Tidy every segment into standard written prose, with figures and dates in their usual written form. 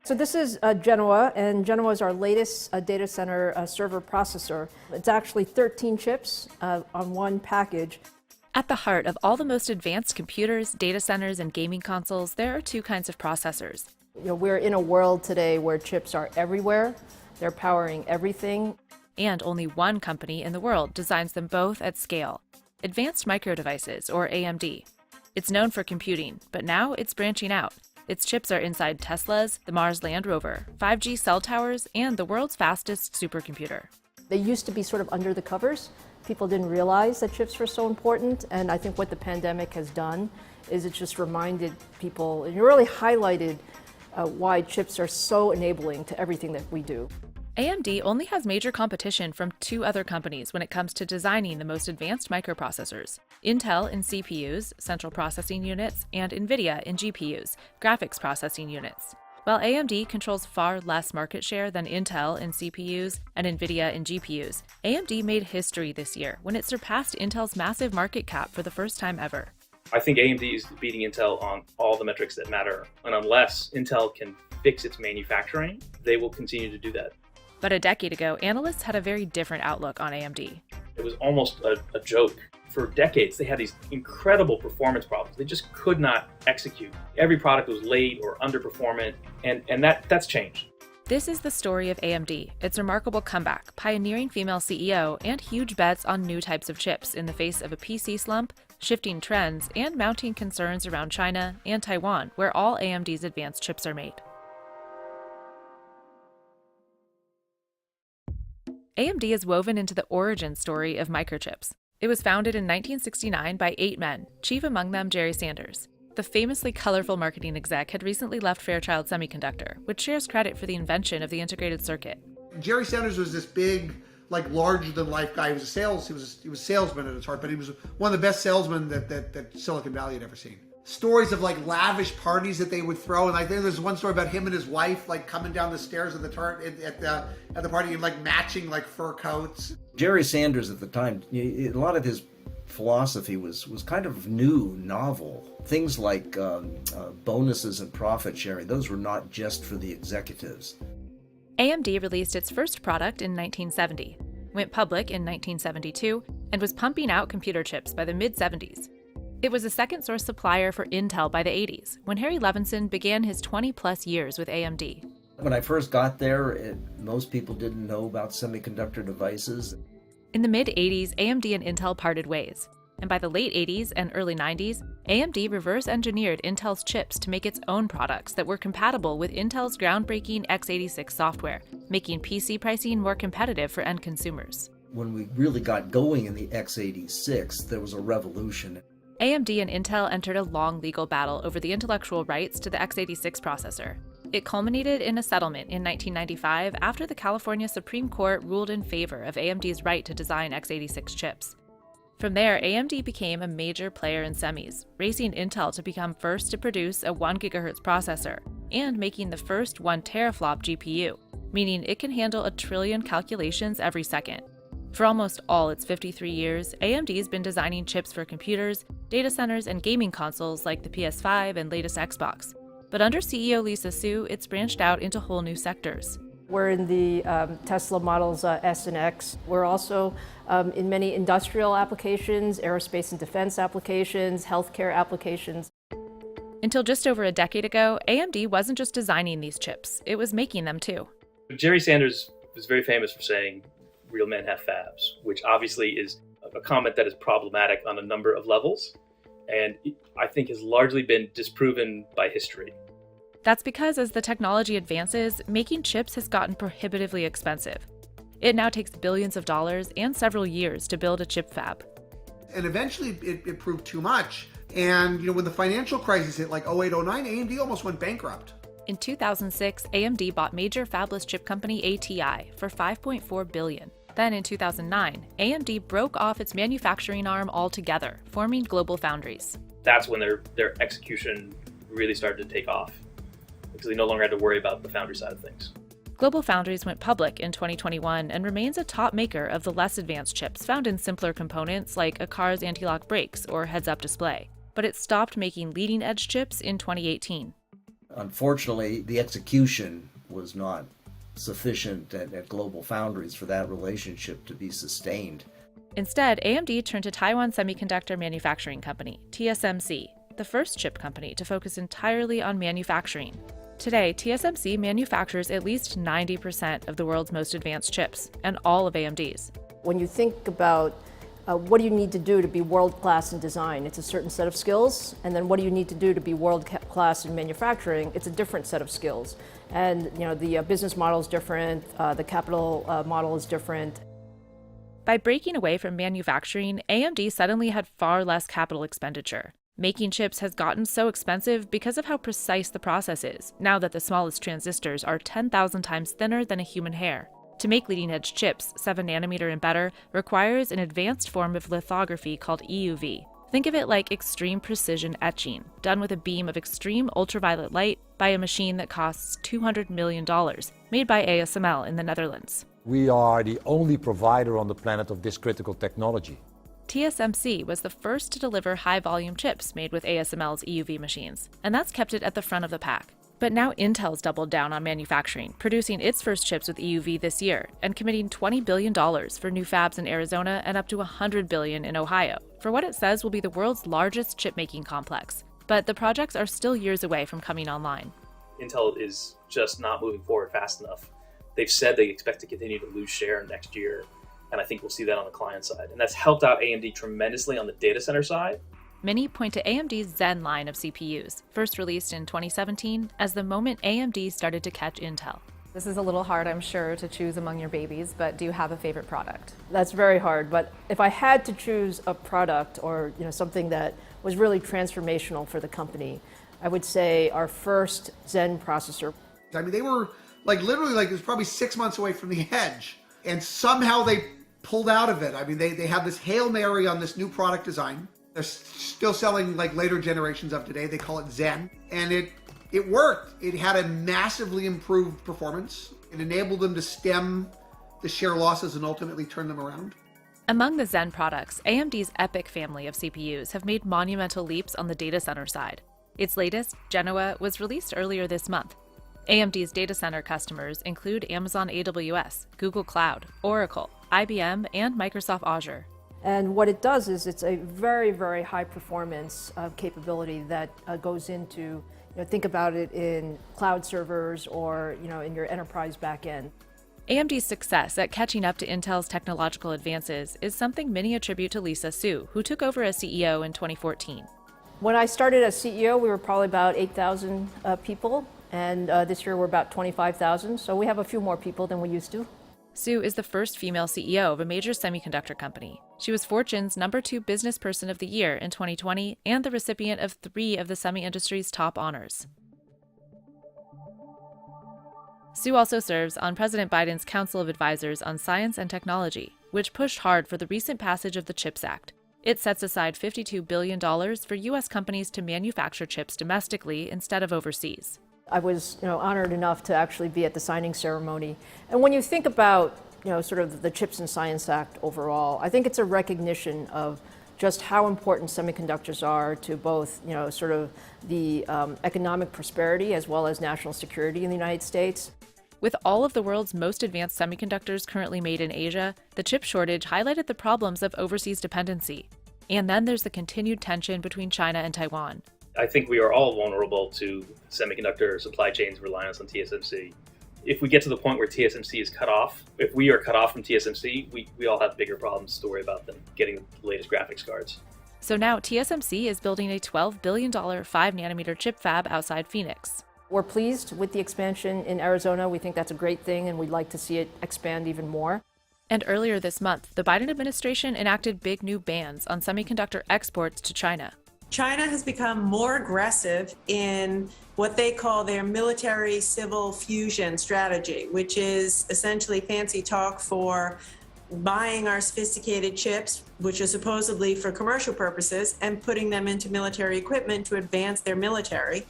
So this is Genoa, and Genoa is our latest data center server processor. It's actually 13 chips on one package. At the heart of all the most advanced computers, data centers, and gaming consoles, there are two kinds of processors. We're in a world today where chips are everywhere. They're powering everything. And only one company in the world designs them both at scale. Advanced Micro Devices, or AMD. It's known for computing, but now it's branching out. Its chips are inside Teslas, the Mars Land Rover, 5G cell towers, and the world's fastest supercomputer. They used to be sort of under the covers. People didn't realize that chips were so important, and I think what the pandemic has done is it just reminded people, and it really highlighted why chips are so enabling to everything that we do. AMD only has major competition from two other companies when it comes to designing the most advanced microprocessors: Intel in CPUs, central processing units, and NVIDIA in GPUs, graphics processing units. While AMD controls far less market share than Intel in CPUs and NVIDIA in GPUs, AMD made history this year when it surpassed Intel's massive market cap for the first time ever. I think AMD is beating Intel on all the metrics that matter, and unless Intel can fix its manufacturing, they will continue to do that. But a decade ago, analysts had a very different outlook on AMD. It was almost a joke. For decades, they had these incredible performance problems. They just could not execute. Every product was late or underperformant, and that's changed. This is the story of AMD, its remarkable comeback, pioneering female CEO, and huge bets on new types of chips in the face of a PC slump, shifting trends, and mounting concerns around China and Taiwan, where all AMD's advanced chips are made. AMD is woven into the origin story of microchips. It was founded in 1969 by 8 men, chief among them Jerry Sanders. The famously colorful marketing exec had recently left Fairchild Semiconductor, which shares credit for the invention of the integrated circuit. Jerry Sanders was this big, larger-than-life guy. He was a salesman at his heart, but he was one of the best salesmen that Silicon Valley had ever seen. Stories of lavish parties that they would throw, and I think there's one story about him and his wife coming down the stairs at the party and matching fur coats. Jerry Sanders at the time, a lot of his philosophy was kind of new, novel. Things like bonuses and profit sharing, those were not just for the executives. AMD released its first product in 1970, went public in 1972, and was pumping out computer chips by the mid-70s. It was a second-source supplier for Intel by the 80s, when Harry Levinson began his 20-plus years with AMD. When I first got there, most people didn't know about semiconductor devices. In the mid-80s, AMD and Intel parted ways, and by the late 80s and early 90s, AMD reverse-engineered Intel's chips to make its own products that were compatible with Intel's groundbreaking x86 software, making PC pricing more competitive for end consumers. When we really got going in the x86, there was a revolution. AMD and Intel entered a long legal battle over the intellectual rights to the x86 processor. It culminated in a settlement in 1995 after the California Supreme Court ruled in favor of AMD's right to design x86 chips. From there, AMD became a major player in semis, racing Intel to become first to produce a 1 GHz processor, and making the first 1 teraflop GPU, meaning it can handle 1 trillion calculations every second. For almost all its 53 years, AMD's been designing chips for computers, data centers, and gaming consoles like the PS5 and latest Xbox. But under CEO Lisa Su, it's branched out into whole new sectors. We're in the Tesla models S and X. We're also in many industrial applications, aerospace and defense applications, healthcare applications. Until just over a decade ago, AMD wasn't just designing these chips, it was making them too. Jerry Sanders was very famous for saying, "Real men have fabs," which obviously is a comment that is problematic on a number of levels, and I think has largely been disproven by history. That's because as the technology advances, making chips has gotten prohibitively expensive. It now takes billions of dollars and several years to build a chip fab. And eventually it proved too much. And when the financial crisis hit 08, 09, AMD almost went bankrupt. In 2006, AMD bought major fabless chip company ATI for $5.4 billion. Then in 2009, AMD broke off its manufacturing arm altogether, forming Global Foundries. That's when their execution really started to take off, because they no longer had to worry about the foundry side of things. Global Foundries went public in 2021 and remains a top maker of the less advanced chips found in simpler components like a car's anti-lock brakes or heads-up display. But it stopped making leading-edge chips in 2018. Unfortunately, the execution was not sufficient at global foundries for that relationship to be sustained. Instead, AMD turned to Taiwan Semiconductor Manufacturing Company, TSMC, the first chip company to focus entirely on manufacturing. Today, TSMC manufactures at least 90% of the world's most advanced chips, and all of AMD's. When you think about what do you need to do to be world-class in design, it's a certain set of skills, and then what do you need to do to be world-class in manufacturing, it's a different set of skills. And the business model is different, the capital model is different. By breaking away from manufacturing, AMD suddenly had far less capital expenditure. Making chips has gotten so expensive because of how precise the process is, now that the smallest transistors are 10,000 times thinner than a human hair. To make leading-edge chips, 7 nanometer and better, requires an advanced form of lithography called EUV. Think of it like extreme precision etching, done with a beam of extreme ultraviolet light by a machine that costs $200 million, made by ASML in the Netherlands. We are the only provider on the planet of this critical technology. TSMC was the first to deliver high-volume chips made with ASML's EUV machines, and that's kept it at the front of the pack. But now Intel's doubled down on manufacturing, producing its first chips with EUV this year, and committing $20 billion for new fabs in Arizona and up to $100 billion in Ohio, for what it says will be the world's largest chip-making complex. But the projects are still years away from coming online. Intel is just not moving forward fast enough. They've said they expect to continue to lose share next year, and I think we'll see that on the client side. And that's helped out AMD tremendously on the data center side. Many point to AMD's Zen line of CPUs, first released in 2017, as the moment AMD started to catch Intel. This is a little hard, I'm sure, to choose among your babies, but do you have a favorite product? That's very hard, but if I had to choose a product or something that was really transformational for the company, I would say our first Zen processor. I mean, they were literally it was probably 6 months away from the edge, and somehow they pulled out of it. I mean, they have this Hail Mary on this new product design. They're still selling later generations of today. They call it Zen, and it worked. It had a massively improved performance. It enabled them to stem the share losses and ultimately turn them around. Among the Zen products, AMD's EPYC family of CPUs have made monumental leaps on the data center side. Its latest, Genoa, was released earlier this month. AMD's data center customers include Amazon AWS, Google Cloud, Oracle, IBM, and Microsoft Azure. And what it does is it's a very, very high performance capability that goes into, think about it in cloud servers or, in your enterprise backend. AMD's success at catching up to Intel's technological advances is something many attribute to Lisa Su, who took over as CEO in 2014. When I started as CEO, we were probably about 8,000 people. And this year we're about 25,000, so we have a few more people than we used to. Su is the first female CEO of a major semiconductor company. She was Fortune's #2 Business Person of the Year in 2020 and the recipient of 3 of the semi-industry's top honors. Su also serves on President Biden's Council of Advisors on Science and Technology, which pushed hard for the recent passage of the CHIPS Act. It sets aside $52 billion for U.S. companies to manufacture chips domestically instead of overseas. I was, honored enough to actually be at the signing ceremony. And when you think about, sort of the CHIPS and Science Act overall, I think it's a recognition of just how important semiconductors are to both, sort of the economic prosperity as well as national security in the United States. With all of the world's most advanced semiconductors currently made in Asia, the chip shortage highlighted the problems of overseas dependency. And then there's the continued tension between China and Taiwan. I think we are all vulnerable to semiconductor supply chains reliance on TSMC. If we get to the point where TSMC is cut off, if we are cut off from TSMC, we all have bigger problems to worry about than getting the latest graphics cards. So now TSMC is building a $12 billion 5-nanometer chip fab outside Phoenix. We're pleased with the expansion in Arizona. We think that's a great thing, and we'd like to see it expand even more. And earlier this month, the Biden administration enacted big new bans on semiconductor exports to China. China has become more aggressive in what they call their military-civil fusion strategy, which is essentially fancy talk for buying our sophisticated chips, which are supposedly for commercial purposes, and putting them into military equipment to advance their military.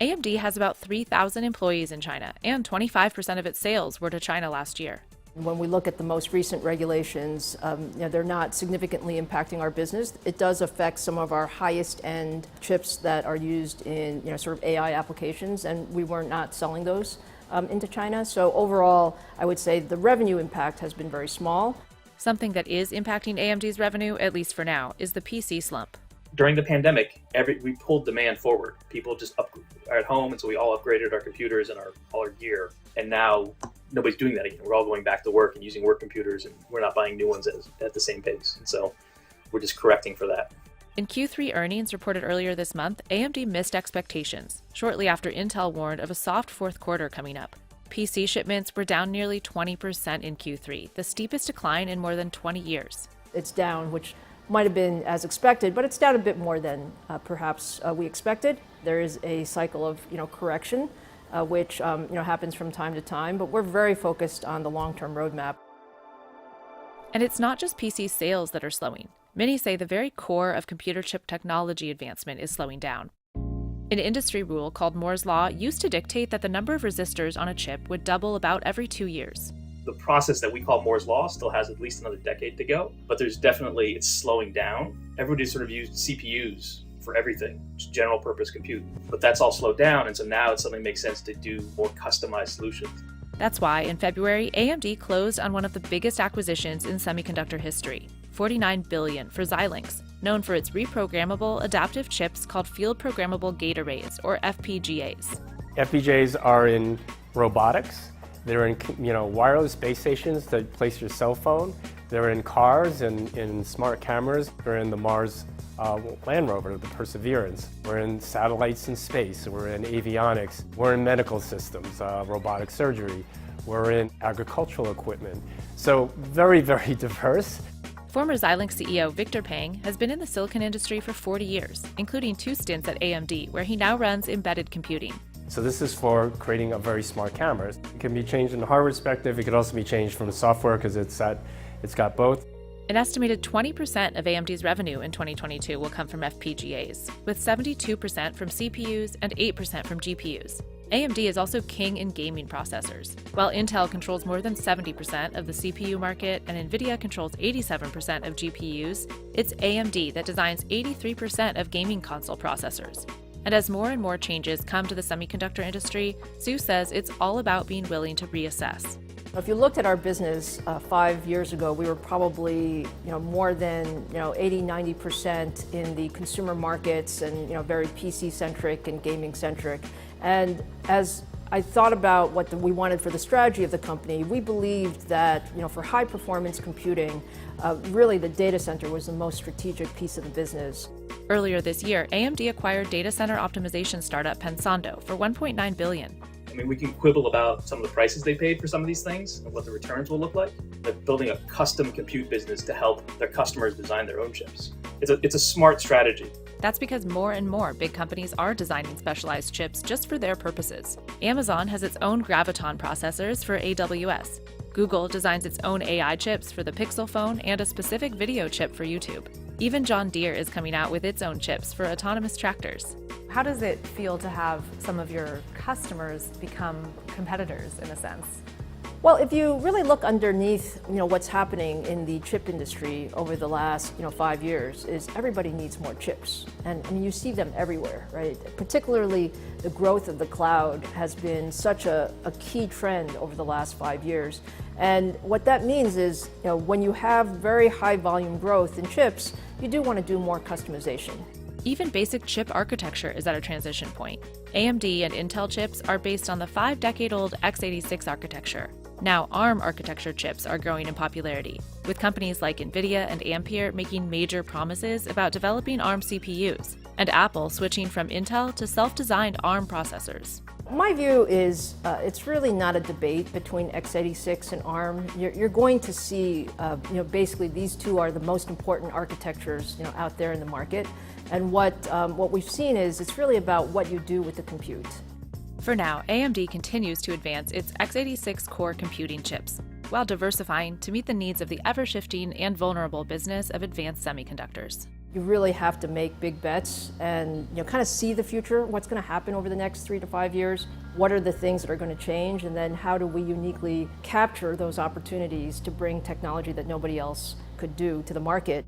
AMD has about 3,000 employees in China, and 25% of its sales were to China last year. When we look at the most recent regulations, they're not significantly impacting our business. It does affect some of our highest end chips that are used in sort of AI applications, and we were not selling those into China. So overall, I would say the revenue impact has been very small. Something that is impacting AMD's revenue, at least for now, is the PC slump. During the pandemic, we pulled demand forward. People just are at home, and so we all upgraded our computers and all our gear. And now nobody's doing that again. We're all going back to work and using work computers, and we're not buying new ones at the same pace. And so we're just correcting for that. In Q3 earnings reported earlier this month, AMD missed expectations, shortly after Intel warned of a soft fourth quarter coming up. PC shipments were down nearly 20% in Q3, the steepest decline in more than 20 years. It's down, which might have been as expected, but it's down a bit more than perhaps we expected. There is a cycle of correction, which happens from time to time, but we're very focused on the long-term roadmap. And it's not just PC sales that are slowing. Many say the very core of computer chip technology advancement is slowing down. An industry rule called Moore's Law used to dictate that the number of resistors on a chip would double about every 2 years. The process that we call Moore's Law still has at least another decade to go, but it's slowing down. Everybody sort of used CPUs for everything, just general purpose compute, but that's all slowed down, and so now it suddenly makes sense to do more customized solutions. That's why, in February, AMD closed on one of the biggest acquisitions in semiconductor history, $49 billion for Xilinx, known for its reprogrammable adaptive chips called Field Programmable Gate Arrays, or FPGAs. FPGAs are in robotics. They're in wireless base stations to place your cell phone. They're in cars and in smart cameras. They're in the Mars Land Rover, the Perseverance. We're in satellites in space. We're in avionics. We're in medical systems, robotic surgery. We're in agricultural equipment. So very, very diverse. Former Xilinx CEO Victor Peng has been in the silicon industry for 40 years, including 2 stints at AMD, where he now runs embedded computing. So this is for creating a very smart camera. It can be changed in the hardware perspective. It could also be changed from the software because it's got both. An estimated 20% of AMD's revenue in 2022 will come from FPGAs, with 72% from CPUs and 8% from GPUs. AMD is also king in gaming processors. While Intel controls more than 70% of the CPU market and NVIDIA controls 87% of GPUs, it's AMD that designs 83% of gaming console processors. And as more and more changes come to the semiconductor industry, Sue says it's all about being willing to reassess. If you looked at our business 5 years ago, we were probably more than 80-90% in the consumer markets and very PC-centric and gaming-centric. And as I thought about what we wanted for the strategy of the company, we believed that for high-performance computing, really the data center was the most strategic piece of the business. Earlier this year, AMD acquired data center optimization startup Pensando for $1.9 billion. I mean, we can quibble about some of the prices they paid for some of these things and what the returns will look like. They're building a custom compute business to help their customers design their own chips. It's a smart strategy. That's because more and more big companies are designing specialized chips just for their purposes. Amazon has its own Graviton processors for AWS. Google designs its own AI chips for the Pixel phone and a specific video chip for YouTube. Even John Deere is coming out with its own chips for autonomous tractors. How does it feel to have some of your customers become competitors in a sense? Well, if you really look underneath, what's happening in the chip industry over the last, 5 years, is everybody needs more chips, and I mean you see them everywhere, right? Particularly, the growth of the cloud has been such a key trend over the last 5 years, and what that means is, when you have very high volume growth in chips, you do want to do more customization. Even basic chip architecture is at a transition point. AMD and Intel chips are based on the 5-decade-old x86 architecture. Now, ARM architecture chips are growing in popularity, with companies like NVIDIA and Ampere making major promises about developing ARM CPUs, and Apple switching from Intel to self-designed ARM processors. My view is it's really not a debate between x86 and ARM. You're going to see, basically these two are the most important architectures, out there in the market. And what we've seen is it's really about what you do with the compute. For now, AMD continues to advance its x86 core computing chips, while diversifying to meet the needs of the ever-shifting and vulnerable business of advanced semiconductors. You really have to make big bets and kind of see the future, what's going to happen over the next 3 to 5 years, what are the things that are going to change, and then how do we uniquely capture those opportunities to bring technology that nobody else could do to the market.